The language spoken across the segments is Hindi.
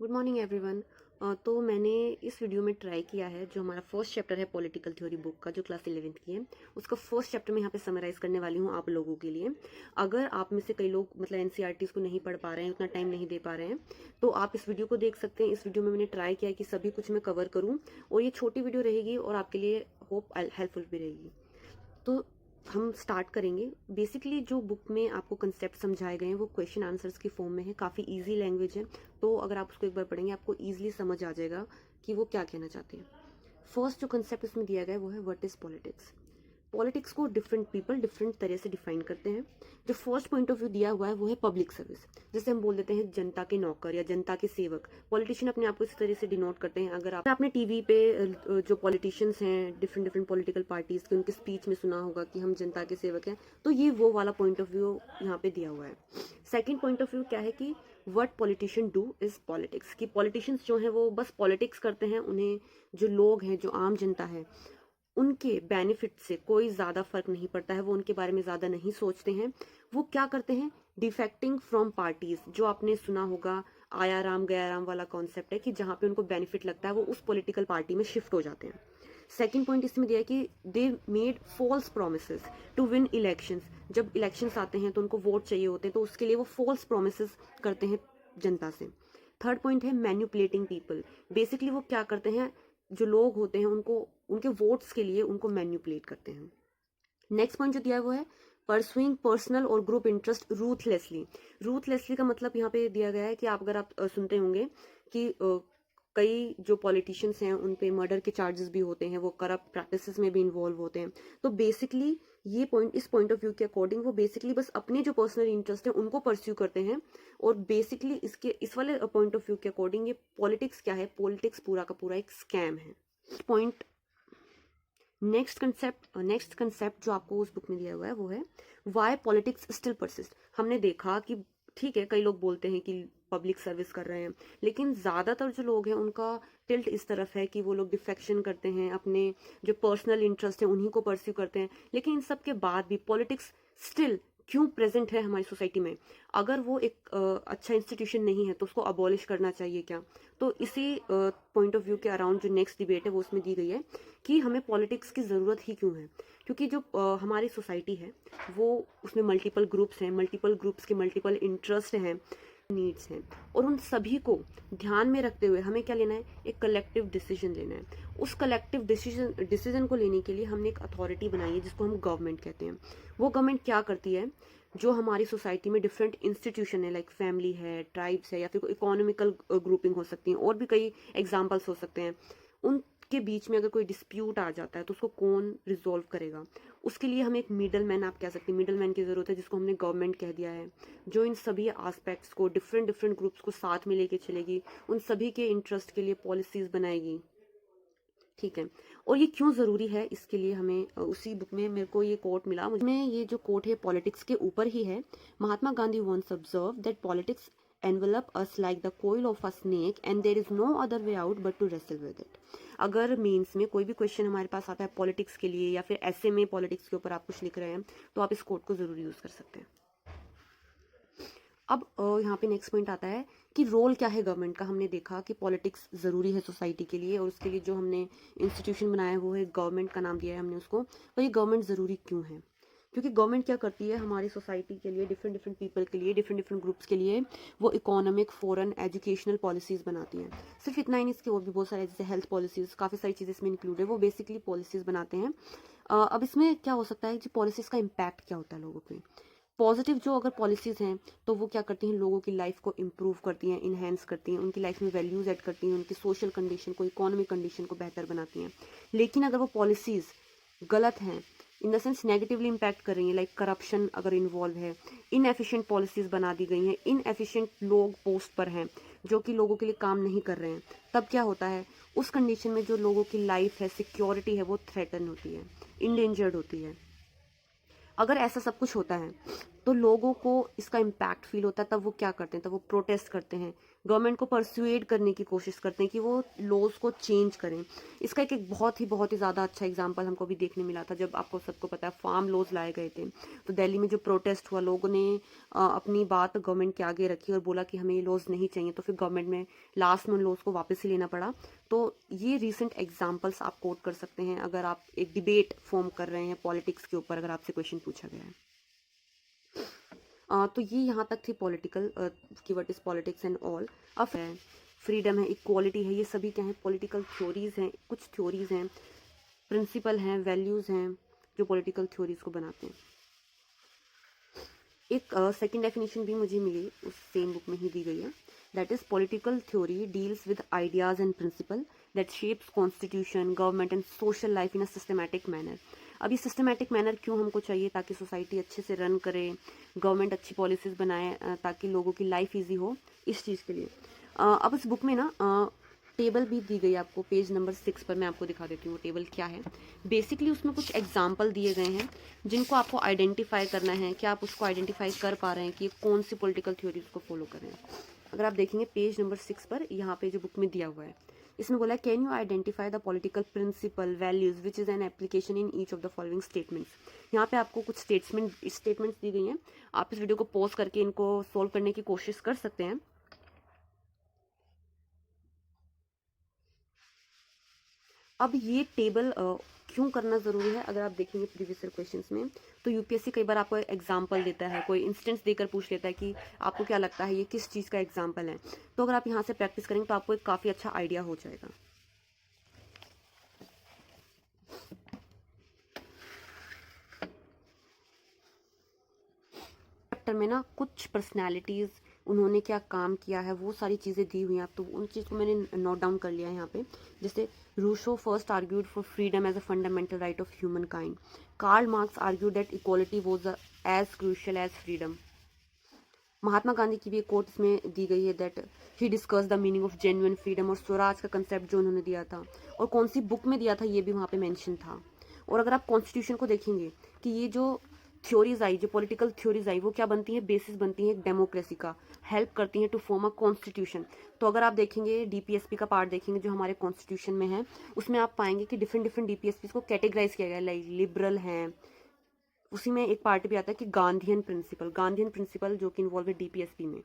Good morning everyone. तो मैंने इस वीडियो में ट्राई किया है, जो हमारा फर्स्ट चैप्टर है पॉलिटिकल थ्योरी बुक का, जो क्लास 11th की है, उसका फर्स्ट चैप्टर मैं यहाँ पे समराइज करने वाली हूँ आप लोगों के लिए। अगर आप में से कई लोग मतलब एनसीईआरटीज़ को नहीं पढ़ पा रहे हैं, उतना टाइम नहीं दे पा रहे हैं, तो आप इस वीडियो को देख सकते हैं। इस वीडियो में मैंने ट्राई किया है कि सभी कुछ मैं कवर करूँ, और ये छोटी वीडियो रहेगी और आपके लिए होप हेल्पफुल भी रहेगी। तो हम स्टार्ट करेंगे। बेसिकली जो बुक में आपको कंसेप्ट समझाए गए हैं वो क्वेश्चन आंसर्स की फॉर्म में है, काफ़ी इजी लैंग्वेज है। तो अगर आप उसको एक बार पढ़ेंगे आपको इजीली समझ आ जाएगा कि वो क्या कहना चाहते हैं। फर्स्ट जो कंसेप्ट इसमें दिया गया है वो है व्हाट इज पॉलिटिक्स। पॉलिटिक्स को डिफरेंट पीपल डिफरेंट तरह से डिफाइन करते हैं। जो फर्स्ट पॉइंट ऑफ व्यू दिया हुआ है वो है पब्लिक सर्विस। जैसे हम बोल देते हैं जनता के नौकर या जनता के सेवक। पॉलिटिशियन अपने आप को इस तरह से डिनोट करते हैं। अगर आपने टीवी पे जो पॉलिटिशियंस हैं डिफरेंट डिफरेंट पॉलिटिकल पार्टीज के, उनके स्पीच में सुना होगा कि हम जनता के सेवक हैं, तो ये वो वाला पॉइंट ऑफ व्यू यहाँ पे दिया हुआ है। सेकेंड पॉइंट ऑफ व्यू क्या है कि what politician do is politics. कि पॉलिटिशियंस जो हैं वो बस पॉलिटिक्स करते हैं, उन्हें जो लोग हैं, जो आम जनता है, उनके बेनिफिट से कोई ज़्यादा फर्क नहीं पड़ता है। वो उनके बारे में ज़्यादा नहीं सोचते हैं। वो क्या करते हैं, डिफेक्टिंग फ्रॉम पार्टीज। जो आपने सुना होगा आया राम गया राम वाला कॉन्सेप्ट है कि जहाँ पे उनको बेनिफिट लगता है वो उस पॉलिटिकल पार्टी में शिफ्ट हो जाते हैं। सेकेंड पॉइंट इसमें दिया है कि they made false promise to win elections. जब इलेक्शंस आते हैं तो उनको वोट चाहिए होते हैं, तो उसके लिए वो फॉल्स प्रोमिस करते हैं जनता से। थर्ड पॉइंट है मैन्युपुलेटिंग पीपल। बेसिकली वो क्या करते हैं, जो लोग होते हैं उनको उनके वोट्स के लिए उनको मैन्युपुलेट करते हैं। नेक्स्ट पॉइंट जो दिया है वो है परसुइंग पर्सनल और ग्रुप इंटरेस्ट रूथलेसली। रूथलेसली का मतलब यहाँ पे दिया गया है कि आप अगर आप सुनते होंगे कि कई जो पॉलिटिशियंस हैं उन पे मर्डर के चार्जेस भी होते हैं, वो करप्ट प्रैक्टिसेस में भी इन्वॉल्व होते हैं। तो बेसिकली ये पॉइंट, इस पॉइंट ऑफ व्यू के अकॉर्डिंग, वो बेसिकली बस अपने जो पर्सनल इंटरेस्ट है उनको परस्यू करते हैं। और बेसिकली इस वाले पॉइंट ऑफ व्यू के अकॉर्डिंग ये पॉलिटिक्स क्या है, पॉलिटिक्स पूरा का पूरा एक स्कैम है। पॉइंट नेक्स्ट कंसेप्ट जो आपको उस बुक में दिया हुआ है वो है वाई पॉलिटिक्स स्टिल परसिस्ट। हमने देखा कि ठीक है, कई लोग बोलते हैं कि पब्लिक सर्विस कर रहे हैं, लेकिन ज़्यादातर जो लोग हैं उनका टिल्ट इस तरफ है कि वो लोग डिफेक्शन करते हैं, अपने जो पर्सनल इंटरेस्ट है उन्हीं को परस्यू करते हैं। लेकिन इन सब के बाद भी पॉलिटिक्स स्टिल क्यों प्रेजेंट है हमारी सोसाइटी में? अगर वो एक अच्छा इंस्टीट्यूशन नहीं है तो उसको अबॉलिश करना चाहिए क्या? तो इसी पॉइंट ऑफ व्यू के अराउंड जो नेक्स्ट डिबेट है वो उसमें दी गई है कि हमें पॉलिटिक्स की ज़रूरत ही क्यों है। क्योंकि जो हमारी सोसाइटी है वो, उसमें मल्टीपल ग्रुप्स हैं, मल्टीपल ग्रुप्स के मल्टीपल इंटरेस्ट हैं, नीड्स हैं, और उन सभी को ध्यान में रखते हुए हमें क्या लेना है, एक कलेक्टिव डिसीजन लेना है। उस कलेक्टिव डिसीजन को लेने के लिए हमने एक अथॉरिटी बनाई है जिसको हम गवर्नमेंट कहते हैं। वो गवर्नमेंट क्या करती है, जो हमारी सोसाइटी में डिफरेंट इंस्टीट्यूशन है, लाइक फैमिली है, ट्राइब्स है, या फिर इकोनॉमिकल ग्रुपिंग हो सकती है, और भी कई एग्जाम्पल्स हो सकते हैं, उनके बीच में अगर कोई डिस्प्यूट आ जाता है तो उसको कौन रिजोल्व करेगा? उसके लिए हमें एक मिडल मैन, आप कह सकते हैं मिडल मैन की ज़रूरत है, जिसको हमने गवर्नमेंट कह दिया है, जो इन सभी एस्पेक्ट्स को, डिफरेंट डिफरेंट ग्रुप्स को साथ में लेके चलेगी, उन सभी के इंटरेस्ट के लिए पॉलिसीज बनाएगी। ठीक है, और ये क्यों ज़रूरी है, इसके लिए हमें उसी बुक में मेरे को ये कोट मिला, मुझे ये जो कोट है पॉलिटिक्स के ऊपर ही है। Mahatma Gandhi once observe that politics envelop us like the coil of a snake and there is no other way out but to wrestle with it। अगर मेंस में कोई भी क्वेश्चन हमारे पास आता है पॉलिटिक्स के लिए, या फिर ऐसे में पॉलिटिक्स के ऊपर आप कुछ लिख रहे हैं, तो आप इस कोट को ज़रूर यूज़ कर सकते हैं। अब यहाँ पे नेक्स्ट पॉइंट आता है कि रोल क्या है गवर्नमेंट का। हमने देखा कि पॉलिटिक्स ज़रूरी है सोसाइटी के लिए, और उसके लिए जो हमने इंस्टीट्यूशन बनाया है वो है गवर्नमेंट का नाम दिया है हमने उसको। तो ये गवर्नमेंट ज़रूरी क्यों है? क्योंकि गवर्नमेंट क्या करती है हमारी सोसाइटी के लिए, डिफरेंट डिफरेंट पीपल के लिए, डिफरेंट डिफरेंट ग्रुप्स के लिए, वो इकोनॉमिक, फॉरेन, एजुकेशनल पॉलिसीज़ बनाती हैं। सिर्फ इतना ही नहीं, इसके और भी बहुत सारे, जैसे हेल्थ पॉलिसीज़, काफ़ी सारी चीज़ें इसमें इंक्लूड है। वो बेसिकली पॉलिसीज़ बनाते हैं। अब इसमें क्या हो सकता है कि पॉलिसीज़ का इम्पैक्ट क्या होता है लोगों पे? पॉजिटिव जो अगर पॉलिसीज़ हैं तो वो क्या करती हैं, लोगों की लाइफ को इम्प्रूव करती हैं, इन्हेंस करती हैं, उनकी लाइफ में वैल्यूज़ ऐड करती हैं, उनकी सोशल कंडीशन को, इकोनॉमिक कंडीशन को बेहतर बनाती हैं। लेकिन अगर वो पॉलिसीज़ गलत हैं, in the sense negatively impact कर रही हैं, लाइक करप्शन अगर इन्वॉल्व है, इनएफिशिएंट पॉलिसीज़ बना दी गई हैं, इनएफिशिएंट लोग पोस्ट पर हैं जो कि लोगों के लिए काम नहीं कर रहे हैं, तब क्या होता है, उस कंडीशन में जो लोगों की लाइफ है, सिक्योरिटी है, वो थ्रेटन होती है, इंडेंजर्ड होती है। अगर ऐसा सब कुछ होता है तो लोगों को इसका इम्पैक्ट फील होता है, तब वो क्या करते हैं, तब वो प्रोटेस्ट करते हैं, गवर्नमेंट को परसुएड करने की कोशिश करते हैं कि वो लॉज को चेंज करें। इसका एक बहुत ही ज़्यादा अच्छा एग्जांपल हमको भी देखने मिला था जब आपको सबको पता है फार्म लॉज लाए गए थे। तो दिल्ली में जो प्रोटेस्ट हुआ, लोगों ने अपनी बात गवर्नमेंट के आगे रखी और बोला कि हमें ये लॉज नहीं चाहिए, तो फिर गवर्नमेंट में लास्ट में उन लॉज को वापस ही लेना पड़ा। तो ये रिसेंट एग्जाम्पल्स आप कोट कर सकते हैं अगर आप एक डिबेट फॉर्म कर रहे हैं पॉलिटिक्स के ऊपर, अगर आपसे क्वेश्चन पूछा गया है। तो ये यहाँ तक थी पॉलिटिकल की what is politics and all. अब है फ्रीडम है, इक्वालिटी है, ये सभी क्या है, पॉलिटिकल थ्योरीज हैं, कुछ थ्योरीज हैं, प्रिंसिपल हैं, वैल्यूज हैं जो पॉलिटिकल थ्योरीज को बनाते हैं। एक सेकंड डेफिनेशन भी मुझे मिली, उस सेम बुक में ही दी गई है, that is political theory deals with ideas and principal that shapes constitution, government and social life in a systematic manner. अब ये सिस्टमैटिक मैनर क्यों हमको चाहिए, ताकि सोसाइटी अच्छे से रन करे, गवर्नमेंट अच्छी पॉलिसीज बनाए, ताकि लोगों की लाइफ ईजी हो, इस चीज़ के लिए। अब इस बुक में ना टेबल भी दी गई आपको, पेज नंबर 6 पर मैं आपको दिखा देती हूँ वो टेबल क्या है। बेसिकली उसमें कुछ एग्जाम्पल दिए गए हैं जिनको आपको आइडेंटिफाई करना है कि आप उसको आइडेंटिफाई कर पा रहे हैं कि कौन सी पॉलिटिकल थ्योरी उसको फॉलो कर रहे हैं। अगर आप देखेंगे पेज नंबर 6 पर, यहाँ पे जो बुक में दिया हुआ है, इसमें बोला है can you identify the political principle values which is an application in each of the following statements. यहाँ पे आपको कुछ स्टेटमेंट्स दी गई हैं, आप इस वीडियो को पॉज करके इनको सोल्व करने की कोशिश कर सकते हैं। अब ये टेबल क्यों करना ज़रूरी है, अगर आप देखेंगे प्रीवियस ईयर क्वेश्चंस में, तो यूपीएससी कई बार आपको एग्जांपल देता है, कोई इंस्टेंस देकर पूछ लेता है कि आपको क्या लगता है ये किस चीज़ का एग्जांपल है। तो अगर आप यहाँ से प्रैक्टिस करेंगे तो आपको एक काफ़ी अच्छा आइडिया हो जाएगा। चैप्टर में ना कुछ पर्सनैलिटीज़, उन्होंने क्या काम किया है, वो सारी चीज़ें दी हुई हैं, तो उन चीज़ को मैंने नोट डाउन कर लिया है यहाँ पे। जैसे Rousseau first argued for freedom as a fundamental right of humankind. Karl Marx argued that equality was as crucial as freedom. Mahatma Gandhi की भी एक कोट इसमें दी गई है, that he discuss the meaning of genuine freedom, और स्वराज का कंसेप्ट जो उन्होंने दिया था और कौन सी बुक में दिया था ये भी वहाँ पे मेंशन था। और अगर आप कॉन्स्टिट्यूशन को देखेंगे कि ये जो थ्योरीज आई, जो पॉलिटिकल थ्योरीज आई, वो क्या बनती है, बेसिस बनती है डेमोक्रेसी का, हेल्प करती हैं टू फॉर्म अ कॉन्स्टिट्यूशन। तो अगर आप देखेंगे डीपीएसपी का पार्ट देखेंगे जो हमारे कॉन्स्टिट्यूशन में है, उसमें आप पाएंगे कि डिफरेंट डिफरेंट डीपीएसपी को कैटेगराइज किया गया है, लाइक लिबरल हैं, उसी में एक पार्ट भी आता है कि गांधीयन प्रिंसिपल जो कि इन्वॉल्व है डीपीएसपी में।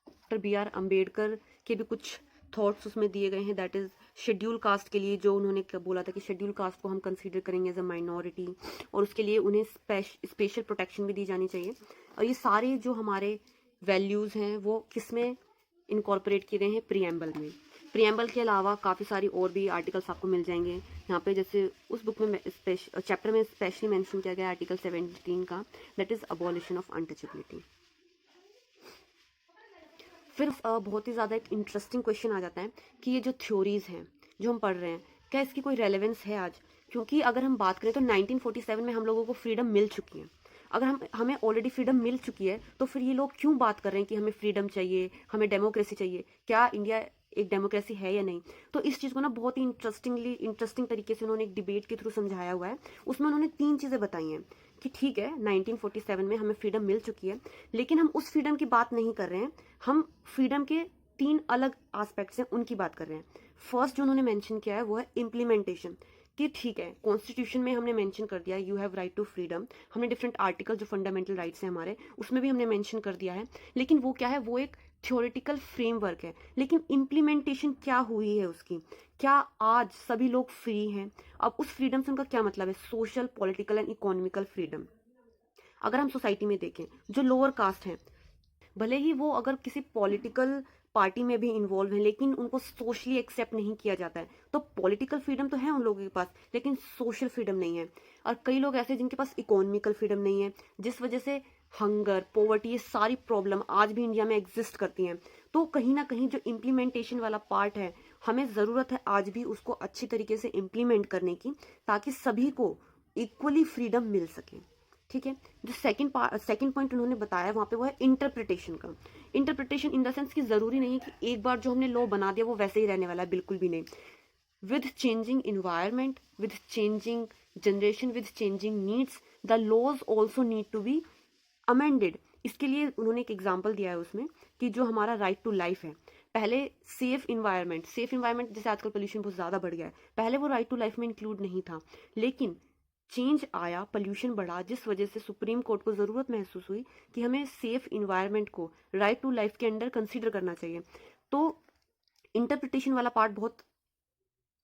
Doctor B R. अम्बेडकर के भी कुछ थॉट्स उसमें दिए गए हैं, दैट इज शेड्यूल कास्ट के लिए, जो उन्होंने बोला था कि शेड्यूल कास्ट को हम कंसीडर करेंगे एज अ माइनॉरिटी और उसके लिए उन्हें स्पेशल प्रोटेक्शन भी दी जानी चाहिए। और ये सारे जो हमारे वैल्यूज़ हैं वो किस में इनकॉर्पोरेट किए गए हैं, प्रीएम्बल में। प्रीएम्बल के अलावा काफ़ी सारी और भी आर्टिकल्स आपको मिल जाएंगे यहाँ पे, जैसे उस बुक में चैप्टर में स्पेशली मेंशन किया गया आर्टिकल 17 का, that is abolition of untouchability. फिर बहुत ही ज़्यादा एक इंटरेस्टिंग क्वेश्चन आ जाता है कि ये जो थ्योरीज हैं जो हम पढ़ रहे हैं, क्या इसकी कोई रेलेवेंस है आज, क्योंकि अगर हम बात करें तो 1947 में हम लोगों को फ्रीडम मिल चुकी है। अगर हमें ऑलरेडी फ्रीडम मिल चुकी है तो फिर ये लोग क्यों बात कर रहे हैं कि हमें फ्रीडम चाहिए, हमें डेमोक्रेसी चाहिए, क्या इंडिया एक डेमोक्रेसी है या नहीं। तो इस चीज़ को ना बहुत ही इंटरेस्टिंग तरीके से उन्होंने एक डिबेट के थ्रू समझाया हुआ है। उसमें उन्होंने 3 चीज़ें बताई हैं कि ठीक है 1947 में हमें फ्रीडम मिल चुकी है, लेकिन हम उस फ्रीडम की बात नहीं कर रहे हैं, हम फ्रीडम के 3 अलग एस्पेक्ट्स हैं उनकी बात कर रहे हैं। फर्स्ट जो उन्होंने मेंशन किया है वो है इम्प्लीमेंटेशन, कि ठीक है कॉन्स्टिट्यूशन में हमने मेंशन कर दिया you have right to freedom, हमने डिफरेंट आर्टिकल जो फंडामेंटल राइट्स हैं हमारे उसमें भी हमने मेंशन कर दिया है, लेकिन वो क्या है, वो एक थ्योरेटिकल फ्रेमवर्क है, लेकिन इम्प्लीमेंटेशन क्या हुई है उसकी, क्या आज सभी लोग फ्री हैं। अब उस फ्रीडम से उनका क्या मतलब है, social, political and economical freedom. अगर हम सोसाइटी में देखें जो लोअर कास्ट हैं, भले ही वो अगर किसी पॉलिटिकल पार्टी में भी इन्वॉल्व है लेकिन उनको सोशली एक्सेप्ट नहीं किया जाता है, तो पॉलिटिकल फ्रीडम तो है उन लोगों के पास लेकिन सोशल फ्रीडम नहीं है। और कई लोग ऐसे जिनके पास इकोनॉमिकल फ्रीडम नहीं है, जिस वजह से हंगर, पॉवर्टी, ये सारी प्रॉब्लम आज भी इंडिया में एग्जिस्ट करती हैं। तो कहीं ना कहीं जो इम्प्लीमेंटेशन वाला पार्ट है, हमें ज़रूरत है आज भी उसको अच्छी तरीके से इम्प्लीमेंट करने की, ताकि सभी को इक्वली फ्रीडम मिल सके। ठीक है, जो सेकंड पॉइंट उन्होंने बताया वहाँ पे वो है इंटरप्रिटेशन का। इंटरप्रिटेशन इन द सेंस कि ज़रूरी नहीं है कि एक बार जो हमने लॉ बना दिया वो वैसे ही रहने वाला है, बिल्कुल भी नहीं। With changing environment, with changing generation, with changing needs, the laws also need to be amended, इसके लिए उन्होंने एक एग्जाम्पल दिया है उसमें कि जो हमारा राइट टू लाइफ है, पहले सेफ इन्वायरमेंट जैसे आजकल पोल्यूशन बहुत ज़्यादा बढ़ गया है, पहले वो राइट टू लाइफ में इंक्लूड नहीं था, लेकिन चेंज आया, पोल्यूशन बढ़ा, जिस वजह से सुप्रीम कोर्ट को ज़रूरत महसूस हुई कि हमें सेफ इन्वायरमेंट को राइट टू लाइफ के अंडर कंसीडर करना चाहिए। तो इंटरप्रिटेशन वाला पार्ट बहुत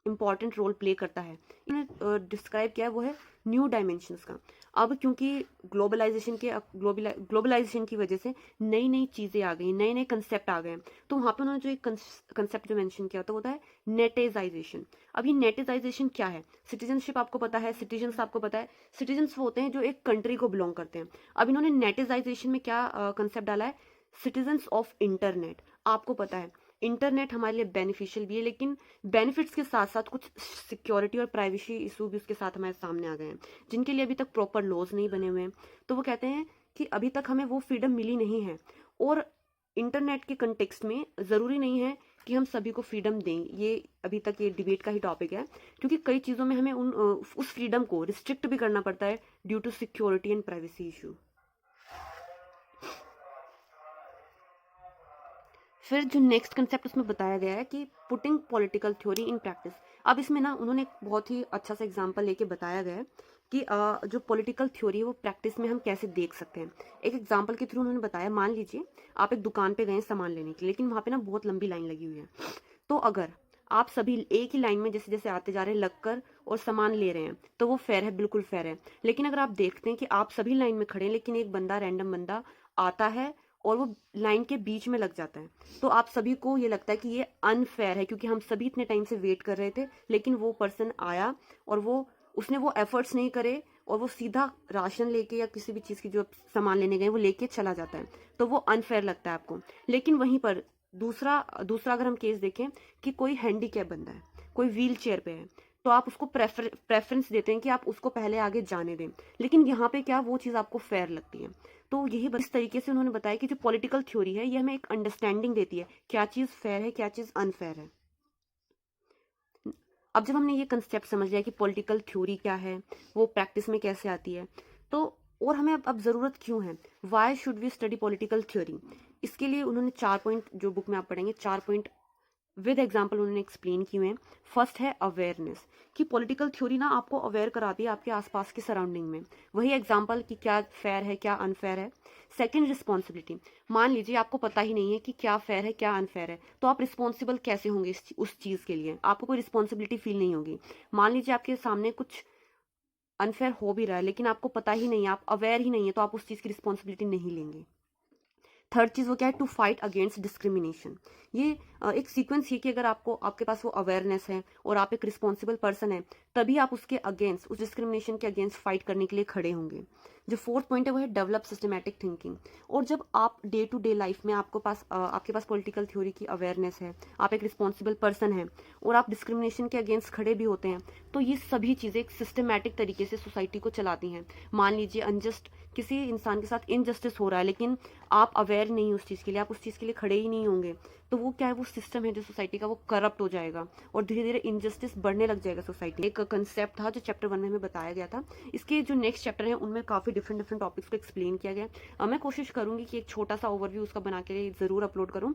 इंपॉर्टेंट रोल प्ले करता है। इन्होंने डिस्क्राइब किया है वो है न्यू डायमेंशंस का। अब क्योंकि ग्लोबलाइजेशन की वजह से नई नई चीज़ें आ गई, नए नए कंसेप्ट आ गए हैं, तो वहाँ पे उन्होंने जो एक कंसेप्ट जो मेंशन किया होता है नेटेजाइजेशन। अब ये नेटेजाइजेशन क्या है? सिटीजनशिप आपको पता है, सिटीजन्स आपको पता है, सिटीजन्स वो होते हैं जो एक कंट्री को बिलोंग करते हैं। अब इन्होंने नेटेजाइजेशन में क्या कंसेप्ट डाला है? Citizens of internet. आपको पता है इंटरनेट हमारे लिए बेनिफिशियल भी है, लेकिन बेनिफिट्स के साथ साथ कुछ सिक्योरिटी और प्राइवेसी इशू भी उसके साथ हमारे सामने आ गए हैं, जिनके लिए अभी तक प्रॉपर लॉज नहीं बने हुए हैं। तो वो कहते हैं कि अभी तक हमें वो फ्रीडम मिली नहीं है, और इंटरनेट के कंटेक्स्ट में ज़रूरी नहीं है कि हम सभी को फ्रीडम दें। ये अभी तक ये डिबेट का ही टॉपिक है, क्योंकि कई चीज़ों में हमें उस फ्रीडम को रिस्ट्रिक्ट भी करना पड़ता है due to security and privacy issue. फिर जो नेक्स्ट कंसेप्ट उसमें बताया गया है कि putting political theory in practice. अब इसमें ना उन्होंने एक बहुत ही अच्छा सा एग्जांपल लेके बताया गया है कि जो पॉलिटिकल थ्योरी है वो प्रैक्टिस में हम कैसे देख सकते हैं। एक एग्जांपल के थ्रू उन्होंने बताया, मान लीजिए आप एक दुकान पे गए सामान लेने के लिए, लेकिन वहाँ पे ना बहुत लंबी लाइन लगी हुई है। तो अगर आप सभी एक ही लाइन में जैसे जैसे आते जा रहे हैं लगकर और सामान ले रहे हैं, तो वो फेयर है, बिल्कुल फेयर है। लेकिन अगर आप देखते हैं कि आप सभी लाइन में खड़े हैं, लेकिन एक बंदा, रैंडम बंदा आता है और वो लाइन के बीच में लग जाता है, तो आप सभी को ये लगता है कि ये अनफेयर है, क्योंकि हम सभी इतने टाइम से वेट कर रहे थे, लेकिन वो पर्सन आया और उसने वो एफर्ट्स नहीं करे और वो सीधा राशन लेके या किसी भी चीज़ की जो सामान लेने गए वो लेके चला जाता है, तो वो अनफेयर लगता है आपको। लेकिन वहीं पर दूसरा दूसरा अगर हम केस देखें कि कोई हैंडीकैप बंदा है, कोई व्हील चेयर पे है, तो आप उसको प्रेफरेंस देते हैं कि आप उसको पहले आगे जाने दें। लेकिन यहाँ पे क्या वो चीज़ आपको फेयर लगती है। तो यही इस तरीके से उन्होंने बताया कि जो पॉलिटिकल थ्योरी है ये हमें एक अंडरस्टैंडिंग देती है, क्या चीज़ फेयर है, क्या चीज़ अनफेयर है। अब जब हमने ये कंसेप्ट समझ लिया कि पॉलिटिकल थ्योरी क्या है, वो प्रैक्टिस में कैसे आती है, तो और हमें अब ज़रूरत क्यों है, why should we study political theory, इसके लिए उन्होंने 4 पॉइंट, जो बुक में आप पढ़ेंगे 4 पॉइंट विद एग्जाम्पल उन्होंने एक्सप्लेन किए हैं। फर्स्ट है अवेयरनेस, कि पॉलिटिकल थ्योरी ना आपको अवेयर कराती है आपके आसपास के सराउंडिंग में, वही एग्जाम्पल कि क्या फेयर है क्या अनफेयर है। सेकंड रिस्पॉन्सिबिलिटी, मान लीजिए आपको पता ही नहीं है कि क्या फेयर है क्या अनफेयर है, तो आप रिस्पॉन्सिबल कैसे होंगे उस चीज़ के लिए, आपको कोई रिस्पॉन्सिबिलिटी फील नहीं होगी। मान लीजिए आपके सामने कुछ अनफेयर हो भी रहा है, लेकिन आपको पता ही नहीं है, आप अवेयर ही नहीं है, तो आप उस चीज़ की रिस्पॉन्सिबिलिटी नहीं लेंगे। थर्ड चीज़ वो क्या है, टू फाइट अगेंस्ट डिस्क्रिमिनेशन। ये एक सीक्वेंस है कि अगर आपके पास वो अवेयरनेस है और आप एक रिस्पॉन्सिबल पर्सन है, तभी आप उसके अगेंस्ट, उस डिस्क्रिमिनेशन के अगेंस्ट फाइट करने के लिए खड़े होंगे। जो फोर्थ पॉइंट है वो है डेवलप सिस्टमैटिक थिंकिंग। और जब आप डे टू डे लाइफ में आपके पास पॉलिटिकल थ्योरी की अवेयरनेस है, आप एक रिस्पॉन्सिबल पर्सन है और आप डिस्क्रिमिनेशन के अगेंस्ट खड़े भी होते हैं, तो ये सभी चीज़ें एक सिस्टमैटिक तरीके से सोसाइटी को चलाती हैं। मान लीजिए किसी इंसान के साथ इनजस्टिस हो रहा है, लेकिन आप अवेयर नहीं उस चीज़ के लिए, आप उस चीज़ के लिए खड़े ही नहीं होंगे, तो वो क्या है, वो सिस्टम है जो सोसाइटी का, वो करप्ट हो जाएगा और धीरे धीरे इनजस्टिस बढ़ने लग जाएगा सोसाइटी। एक कंसेप्ट था जो चैप्टर 1 में हमें बताया गया था। इसके जो नेक्स्ट चैप्टर है उनमें काफ़ी डिफरेंट टॉपिक्स को एक्सप्लेन किया गया। मैं कोशिश करूंगी कि एक छोटा सा ओवरव्यू उसका बना के ज़रूर अपलोड करूँ।